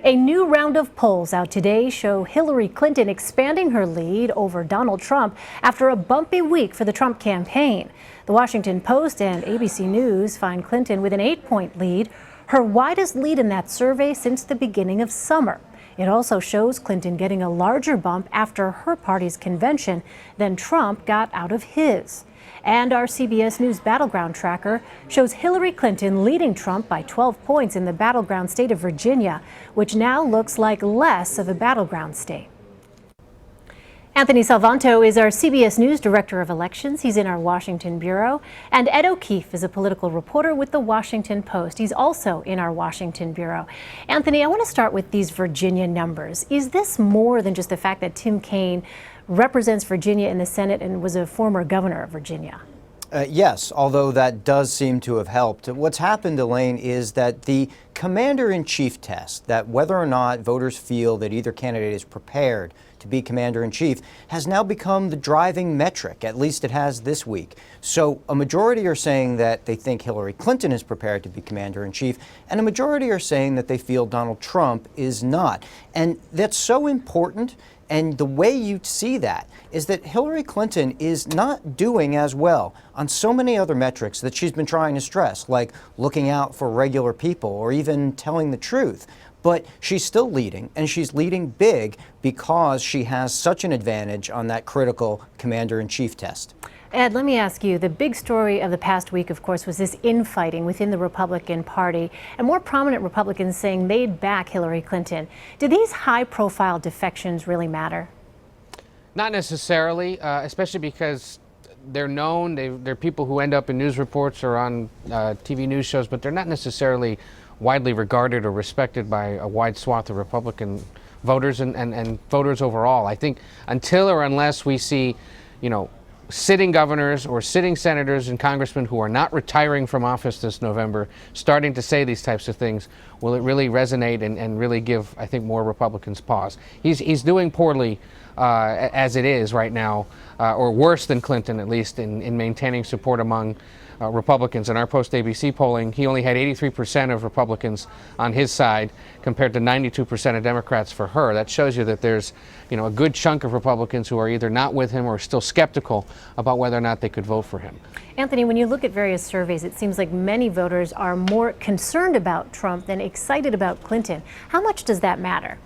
A new round of polls out today show Hillary Clinton expanding her lead over Donald Trump after a bumpy week for the Trump campaign. The Washington Post and ABC News find Clinton with an 8-point lead, her widest lead in that survey since the beginning of summer. It also shows Clinton getting a larger bump after her party's convention than Trump got out of his. And our CBS News Battleground Tracker shows Hillary Clinton leading Trump by 12 points in the battleground state of Virginia, which now looks like less of a battleground state. Anthony Salvanto is our CBS News Director of Elections. He's in our Washington Bureau. And Ed O'Keefe is a political reporter with the Washington Post. He's also in our Washington Bureau. Anthony, I want to start with these Virginia numbers. Is this more than just the fact that Tim Kaine represents Virginia in the Senate and was a former governor of Virginia? Yes, although that does seem to have helped. What's happened, Elaine, is that the commander-in-chief test, that whether or not voters feel that either candidate is prepared to be commander-in-chief, has now become the driving metric. At least it has this week. So a majority are saying that they think Hillary Clinton is prepared to be commander-in-chief, and a majority are saying that they feel Donald Trump is not. And that's so important. And the way you see that is that Hillary Clinton is not doing as well on so many other metrics that she's been trying to stress, like looking out for regular people or even telling the truth. But she's still leading, and she's leading big because she has such an advantage on that critical commander-in-chief test. Ed, let me ask you, the big story of the past week, of course, was this infighting within the Republican Party, and more prominent Republicans saying they'd back Hillary Clinton. Do these high-profile defections really matter? Not necessarily, especially because they're known. They're people who end up in news reports or on TV news shows, but they're not necessarily widely regarded or respected by a wide swath of Republican voters and voters overall. I think until or unless we see, sitting governors or sitting senators and congressmen who are not retiring from office this November starting to say these types of things, will it really resonate and really give, I think, more Republicans pause. He's doing poorly as it is right now, or worse than Clinton, at least, in maintaining support among Republicans. In our PostABC polling, he only had 83% of Republicans on his side compared to 92% of Democrats for her. That shows you that there's, a good chunk of Republicans who are either not with him or still skeptical about whether or not they could vote for him. Anthony, when you look at various surveys, it seems like many voters are more concerned about Trump than excited about Clinton. How much does that matter?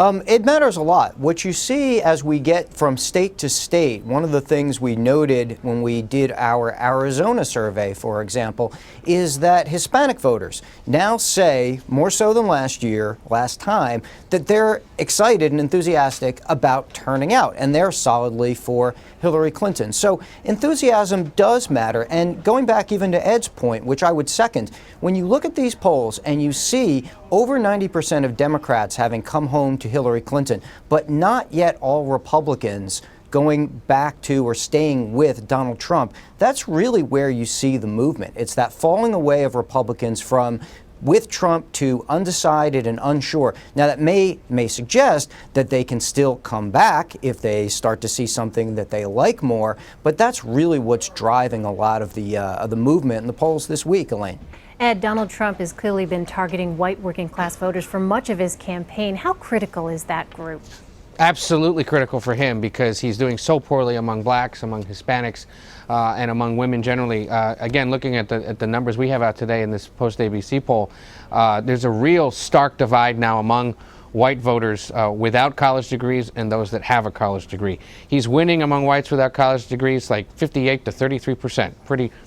It matters a lot. What you see as we get from state to state, one of the things we noted when we did our Arizona survey, for example, is that Hispanic voters now say, more so than last time, that they're excited and enthusiastic about turning out, and they're solidly for Hillary Clinton. So enthusiasm does matter. And going back even to Ed's point, which I would second, when you look at these polls and you see over 90% of Democrats having come home to Hillary Clinton, but not yet all Republicans going back to or staying with Donald Trump, that's really where you see the movement. It's that falling away of Republicans from with Trump to undecided and unsure. Now, that may suggest that they can still come back if they start to see something that they like more, but that's really what's driving a lot of the movement in the polls this week, Elaine. Ed, Donald Trump has clearly been targeting white working-class voters for much of his campaign. How critical is that group? Absolutely critical for him because he's doing so poorly among blacks, among Hispanics, and among women generally. Again, looking at the numbers we have out today in this post-ABC poll, there's a real stark divide now among white voters without college degrees and those that have a college degree. He's winning among whites without college degrees like 58 to 33%,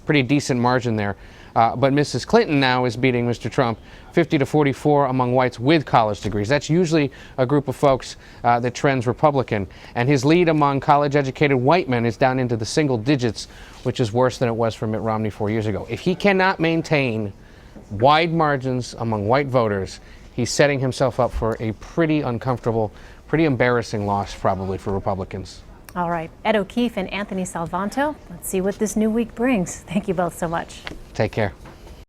pretty decent margin there. But Mrs. Clinton now is beating Mr. Trump 50 to 44 among whites with college degrees. That's usually a group of folks that trends Republican. And his lead among college-educated white men is down into the single digits, which is worse than it was for Mitt Romney 4 years ago. If he cannot maintain wide margins among white voters, he's setting himself up for a pretty uncomfortable, pretty embarrassing loss probably for Republicans. All right. Ed O'Keefe and Anthony Salvanto, let's see what this new week brings. Thank you both so much. Take care.